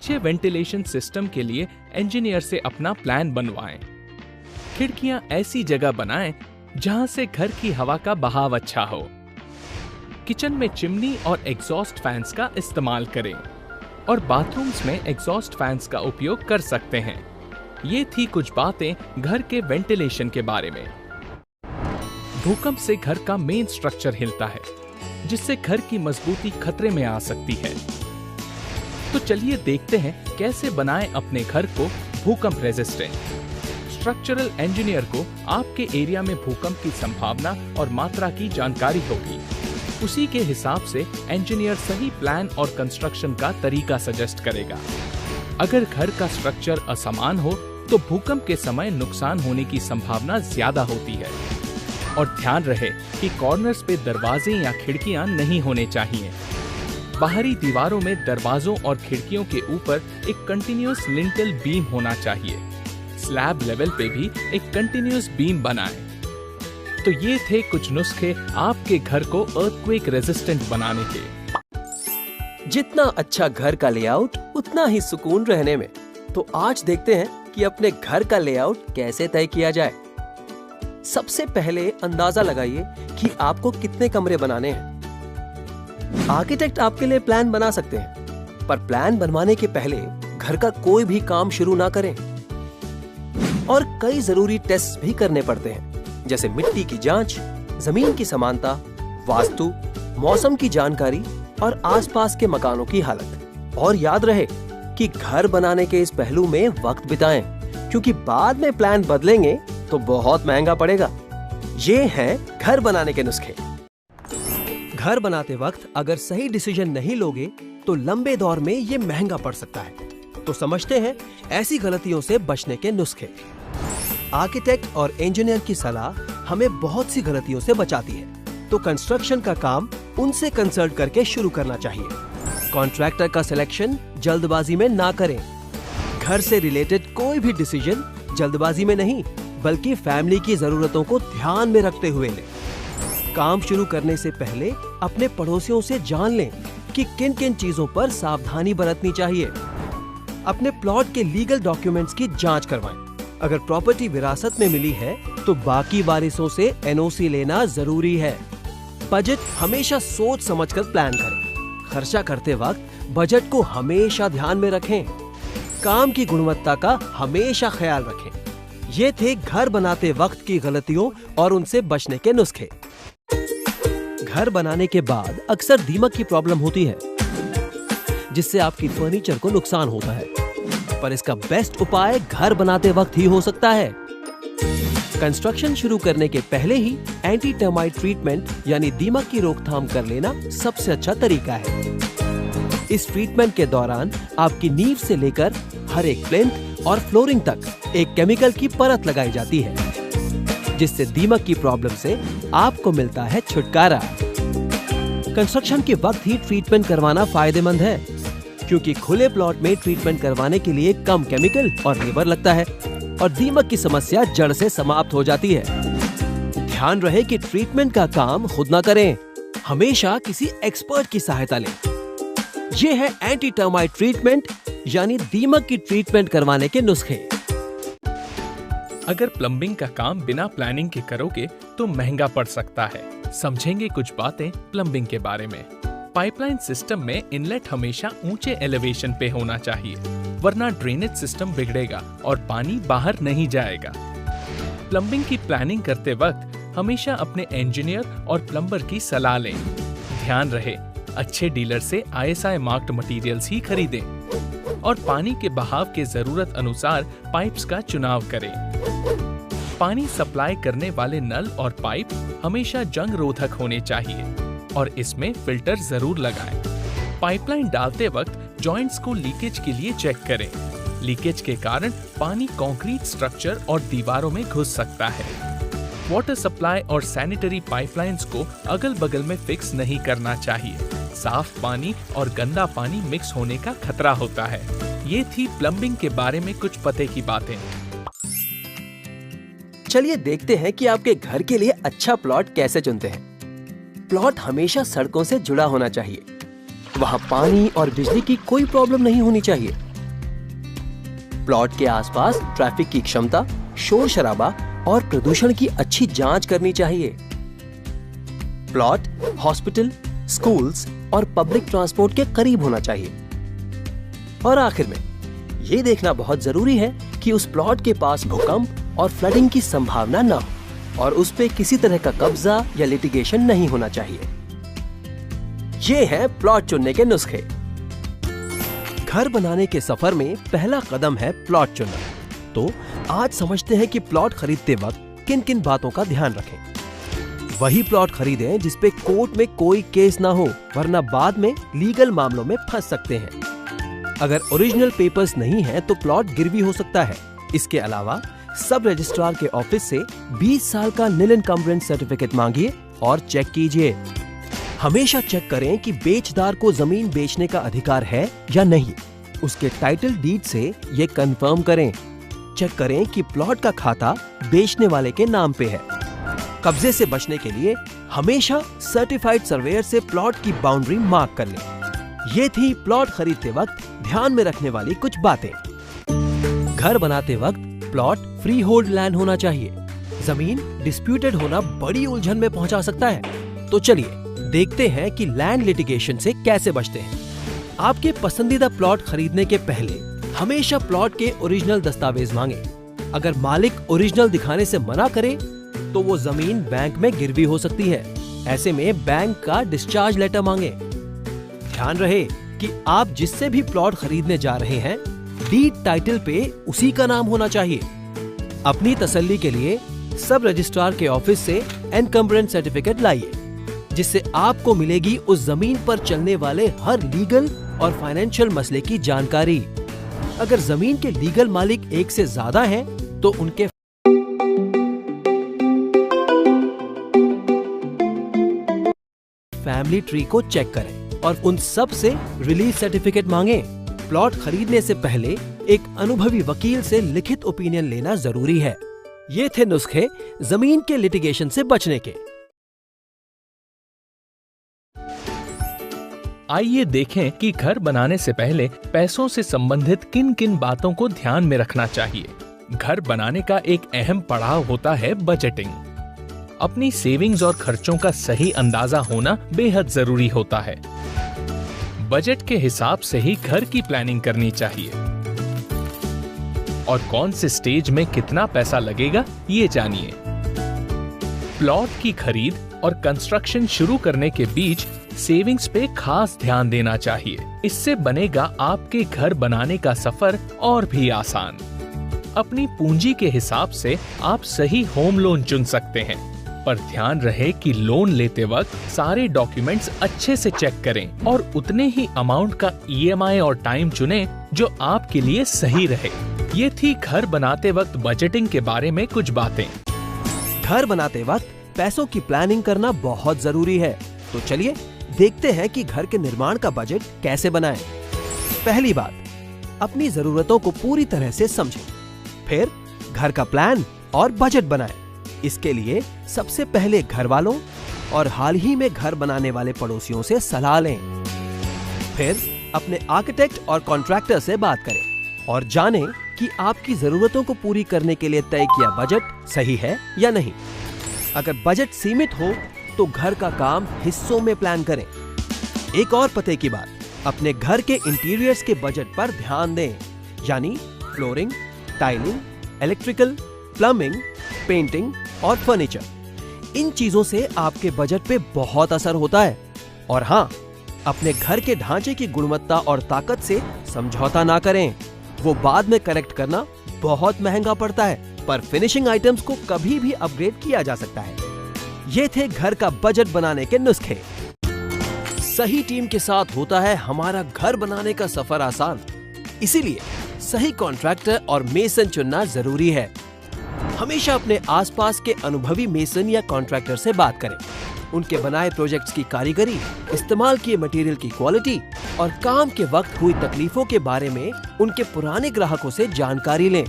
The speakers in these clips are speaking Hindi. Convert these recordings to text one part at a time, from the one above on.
अच्छे वेंटिलेशन सिस्टम के लिए इंजीनियर से अपना प्लान बनवाएं। खिड़कियां ऐसी जगह बनाएं जहां से घर की हवा का बहाव अच्छा हो। किचन में चिमनी और एग्जॉस्ट फैंस का इस्तेमाल करें और बाथरूम्स में एग्जॉस्ट फैंस का उपयोग कर सकते हैं। ये थी कुछ बातें घर के वेंटिलेशन के बारे में। भूकंप से घर का मेन स्ट्रक्चर हिलता है, जिससे घर की मजबूती खतरे में आ सकती है। तो चलिए देखते हैं कैसे बनाएं अपने घर को भूकंप रेजिस्टेंट। स्ट्रक्चरल इंजीनियर को आपके एरिया में भूकंप की संभावना और मात्रा की जानकारी होगी। उसी के हिसाब से इंजीनियर सही प्लान और कंस्ट्रक्शन का तरीका सजेस्ट करेगा। अगर घर का स्ट्रक्चर असमान हो तो भूकंप के समय नुकसान होने की संभावना ज्यादा होती है। और ध्यान रहे कि कॉर्नर्स पे दरवाजे या खिड़कियां नहीं होने चाहिए। बाहरी दीवारों में दरवाजों और खिड़कियों के ऊपर एक कंटिन्यूअस लिंटेल बीम होना चाहिए। स्लैब लेवल पे भी एक कंटिन्यूअस बीम बनाएं। तो ये थे कुछ नुस्खे आपके घर को अर्थक्वेक रेजिस्टेंट बनाने के। जितना अच्छा घर का लेआउट उतना ही सुकून रहने में। तो आज देखते हैं कि अपने घर का लेआउट कैसे तय किया जाए। सबसे पहले अंदाजा लगाइए कि आपको कितने कमरे बनाने हैं। आर्किटेक्ट आपके लिए प्लान बना सकते हैं, पर प्लान बनवाने के पहले घर का कोई भी काम शुरू ना करें। और कई जरूरी टेस्ट भी करने पड़ते हैं, जैसे मिट्टी की जांच, जमीन की समानता, वास्तु, मौसम की जानकारी और आसपास के मकानों की हालत। और याद रहे कि घर बनाने के इस पहलू में वक्त बिताएं, क्योंकि बाद में प्लान बदलेंगे तो बहुत महंगा पड़ेगा। ये हैं घर बनाने के नुस्खे। घर बनाते वक्त अगर सही डिसीजन नहीं लोगे तो लंबे दौर में ये महंगा पड़ सकता है। तो समझते हैं ऐसी गलतियों से बचने के नुस्खे। आर्किटेक्ट और इंजीनियर की सलाह हमें बहुत सी गलतियों से बचाती है, तो कंस्ट्रक्शन का काम उनसे कंसल्ट करके शुरू करना चाहिए। कॉन्ट्रैक्टर का सिलेक्शन जल्दबाजी में ना करें। घर से रिलेटेड कोई भी डिसीजन जल्दबाजी में नहीं, बल्कि फैमिली की जरूरतों को ध्यान में रखते हुए लें। काम शुरू करने से पहले अपने पड़ोसियों से जान लें कि किन किन चीजों पर सावधानी बरतनी चाहिए। अपने प्लॉट के लीगल डॉक्यूमेंट्स की जांच करवाएं। अगर प्रॉपर्टी विरासत में मिली है तो बाकी वारिसों से एनओसी लेना जरूरी है। बजट हमेशा सोच समझकर प्लान करें। खर्चा करते वक्त बजट को हमेशा ध्यान में रखें। काम की गुणवत्ता का हमेशा ख्याल रखें। ये थे घर बनाते वक्त की गलतियों और उनसे बचने के नुस्खे। घर बनाने के बाद अक्सर दीमक की प्रॉब्लम होती है, जिससे आपकी फर्नीचर को नुकसान होता है, पर इसका बेस्ट उपाय घर बनाते वक्त ही हो सकता है। कंस्ट्रक्शन शुरू करने के पहले ही एंटी टर्माइट ट्रीटमेंट यानी दीमक की रोकथाम कर लेना सबसे अच्छा तरीका है। इस ट्रीटमेंट के दौरान आपकी नींव से लेकर हर एक प्लिंथ और फ्लोरिंग तक एक केमिकल की परत लगाई जाती है, जिससे दीमक की प्रॉब्लम से आपको मिलता है छुटकारा। कंस्ट्रक्शन के वक्त ही ट्रीटमेंट करवाना फायदेमंद है, क्योंकि खुले प्लॉट में ट्रीटमेंट करवाने के लिए कम केमिकल और लेबर लगता है और दीमक की समस्या जड़ से समाप्त हो जाती है। ध्यान रहे कि ट्रीटमेंट का काम खुद ना करें, हमेशा किसी एक्सपर्ट की सहायता लें। ये है एंटी टर्माइट ट्रीटमेंट यानी दीमक की ट्रीटमेंट करवाने के नुस्खे। अगर प्लम्बिंग का काम बिना प्लानिंग के करोगे तो महंगा पड़ सकता है। समझेंगे कुछ बातें प्लम्बिंग के बारे में। पाइपलाइन सिस्टम में इनलेट हमेशा ऊंचे एलिवेशन पे होना चाहिए, वरना ड्रेनेज सिस्टम बिगड़ेगा और पानी बाहर नहीं जाएगा। प्लम्बिंग की प्लानिंग करते वक्त हमेशा अपने इंजीनियर और प्लम्बर की सलाह लें। ध्यान रहे अच्छे डीलर से ISI मार्क्ड मटेरियल्स ही खरीदें और पानी के बहाव के जरूरत अनुसार पाइप्स का चुनाव करें। पानी सप्लाई करने वाले नल और पाइप हमेशा जंग रोधक होने चाहिए और इसमें फिल्टर जरूर लगाएं। पाइपलाइन डालते वक्त जॉइंट्स को लीकेज के लिए चेक करें। लीकेज के कारण पानी कंक्रीट स्ट्रक्चर और दीवारों में घुस सकता है। वाटर सप्लाई और सैनिटरी पाइपलाइंस को अगल बगल में फिक्स नहीं करना चाहिए। साफ पानी और गंदा पानी मिक्स होने का खतरा होता है। ये थी प्लम्बिंग के बारे में कुछ पते की बातें। चलिए देखते हैं कि आपके घर के लिए अच्छा प्लॉट कैसे चुनते हैं। प्लॉट हमेशा सड़कों से जुड़ा होना चाहिए। वहाँ पानी और बिजली की कोई प्रॉब्लम नहीं होनी चाहिए प्लॉट के आसपास ट्रैफिक की क्षमता, शोर शराबा और प्रदूषण की अच्छी जांच करनी चाहिए। प्लॉट हॉस्पिटल, स्कूल्स और पब्लिक ट्रांसपोर्ट के करीब होना चाहिए। और आखिर में ये देखना बहुत जरूरी है कि उस प्लॉट के पास भूकंप और फ्लडिंग की संभावना न हो और उस पे किसी तरह का कब्जा या लिटिगेशन नहीं होना चाहिए। ये है प्लॉट चुनने के नुस्खे। घर बनाने के सफर में पहला कदम है प्लॉट चुनना। तो आज समझते हैं कि प्लॉट खरीदते वक्त किन किन बातों का ध्यान रखें। वही प्लॉट खरीदें जिस पे कोर्ट में कोई केस ना हो, वरना बाद में लीगल मामलों में फंस सकते हैं। अगर ओरिजिनल पेपर्स नहीं है तो प्लॉट गिरवी हो सकता है। इसके अलावा सब रजिस्ट्रार के ऑफिस से 20 साल का नील इनकम्बरेंस सर्टिफिकेट मांगिए और चेक कीजिए। हमेशा चेक करें कि बेचदार को जमीन बेचने का अधिकार है या नहीं। उसके टाइटल डीड से ये कंफर्म करें। चेक करें कि प्लॉट का खाता बेचने वाले के नाम पे है। कब्जे से बचने के लिए हमेशा सर्टिफाइड सर्वेयर से प्लॉट की बाउंड्री मार्क कर लें। ये थी प्लॉट खरीदते वक्त ध्यान में रखने वाली कुछ बातें। घर बनाते वक्त प्लॉट फ्री होल्ड लैंड होना चाहिए। जमीन डिस्प्यूटेड होना बड़ी उलझन में पहुंचा सकता है। तो चलिए देखते हैं कि लैंड लिटिगेशन से कैसे बचते हैं। आपके पसंदीदा प्लॉट खरीदने के पहले हमेशा प्लॉट के ओरिजिनल दस्तावेज मांगे। अगर मालिक ओरिजिनल दिखाने से मना करे तो वो जमीन बैंक में गिरवी हो सकती है। ऐसे में बैंक का डिस्चार्ज लेटर मांगे। ध्यान रहे कि आप जिससे भी प्लॉट खरीदने जा रहे हैं, डीड टाइटल पे उसी का नाम होना चाहिए। अपनी तसल्ली के लिए सब रजिस्ट्रार के ऑफिस से एनकम्बरेंस सर्टिफिकेट लाइए, जिससे आपको मिलेगी उस जमीन पर चलने वाले हर लीगल और फाइनेंशियल मसले की जानकारी। अगर जमीन के लीगल मालिक एक से ज्यादा हैं, तो उनके फैमिली ट्री को चेक करें और उन सब से रिलीज सर्टिफिकेट मांगे। प्लॉट खरीदने से पहले एक अनुभवी वकील से लिखित ओपिनियन लेना जरूरी है। ये थे नुस्खे जमीन के लिटिगेशन से बचने के। आइए देखें कि घर बनाने से पहले पैसों से संबंधित किन किन बातों को ध्यान में रखना चाहिए। घर बनाने का एक अहम पड़ाव होता है बजटिंग। अपनी सेविंग्स और खर्चों का सही अंदाजा होना बेहद जरूरी होता है। बजट के हिसाब से ही घर की प्लानिंग करनी चाहिए। और कौन से स्टेज में कितना पैसा लगेगा ये जानिए। प्लॉट की खरीद और कंस्ट्रक्शन शुरू करने के बीच सेविंग्स पे खास ध्यान देना चाहिए। इससे बनेगा आपके घर बनाने का सफर और भी आसान। अपनी पूंजी के हिसाब से आप सही होम लोन चुन सकते हैं, पर ध्यान रहे कि लोन लेते वक्त सारे डॉक्यूमेंट्स अच्छे से चेक करें और उतने ही अमाउंट का EMI और टाइम चुनें जो आपके लिए सही रहे। ये थी घर बनाते वक्त बजटिंग के बारे में कुछ बातें। घर बनाते वक्त पैसों की प्लानिंग करना बहुत जरूरी है। तो चलिए देखते हैं कि घर के निर्माण का बजट कैसे बनाएं। पहली बात, अपनी जरूरतों को पूरी तरह से समझें। फिर घर का प्लान और बजट बनाएं। इसके लिए सबसे पहले घर वालों और हाल ही में घर बनाने वाले पड़ोसियों से सलाह लें। फिर अपने आर्किटेक्ट और कॉन्ट्रैक्टर से बात करें और जानें कि आपकी जरूरतों को पूरी करने के लिए तय किया बजट सही है या नहीं। अगर बजट सीमित हो तो घर का काम हिस्सों में प्लान करें। एक और पते की बात, अपने घर के इंटीरियर्स के बजट पर ध्यान दें, यानी flooring, tiling, electrical, plumbing, painting और फर्नीचर। इन चीजों से आपके बजट पे बहुत असर होता है। और हाँ, अपने घर के ढांचे की गुणवत्ता और ताकत से समझौता ना करें। वो बाद में करेक्ट करना बहुत महंगा पड़ता है, पर फिनिशिंग आइटम्स को कभी भी अपग्रेड किया जा सकता है। ये थे घर का बजट बनाने के नुस्खे। सही टीम के साथ होता है हमारा घर बनाने का सफर आसान। इसीलिए सही कॉन्ट्रैक्टर और मेसन चुनना जरूरी है। हमेशा अपने आसपास के अनुभवी मेसन या कॉन्ट्रैक्टर से बात करें। उनके बनाए प्रोजेक्ट्स की कारीगरी, इस्तेमाल किए मटेरियल की क्वालिटी और काम के वक्त हुई तकलीफों के बारे में उनके पुराने ग्राहकों से जानकारी लें।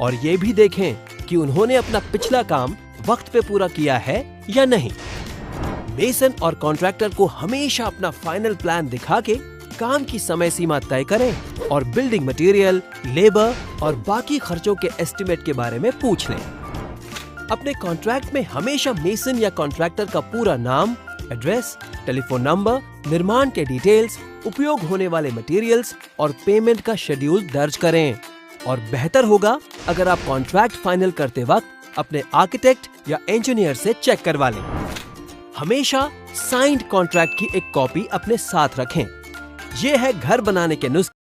और ये भी देखें कि उन्होंने अपना पिछला काम वक्त पे पूरा किया है या नहीं। मेसन और कॉन्ट्रैक्टर को हमेशा अपना फाइनल प्लान दिखा के काम की समय सीमा तय करें और बिल्डिंग मटेरियल, लेबर और बाकी खर्चों के एस्टिमेट के बारे में पूछ लें। अपने कॉन्ट्रैक्ट में हमेशा मेसन या कॉन्ट्रैक्टर का पूरा नाम, एड्रेस, टेलीफोन नंबर, निर्माण के डिटेल्स, उपयोग होने वाले मटेरियल्स और पेमेंट का शेड्यूल दर्ज करें। और बेहतर होगा अगर आप कॉन्ट्रैक्ट फाइनल करते वक्त अपने आर्किटेक्ट या इंजीनियर से चेक करवा लें। हमेशा साइंड कॉन्ट्रैक्ट की एक कॉपी अपने साथ रखें। ये है घर बनाने के नुस्खे।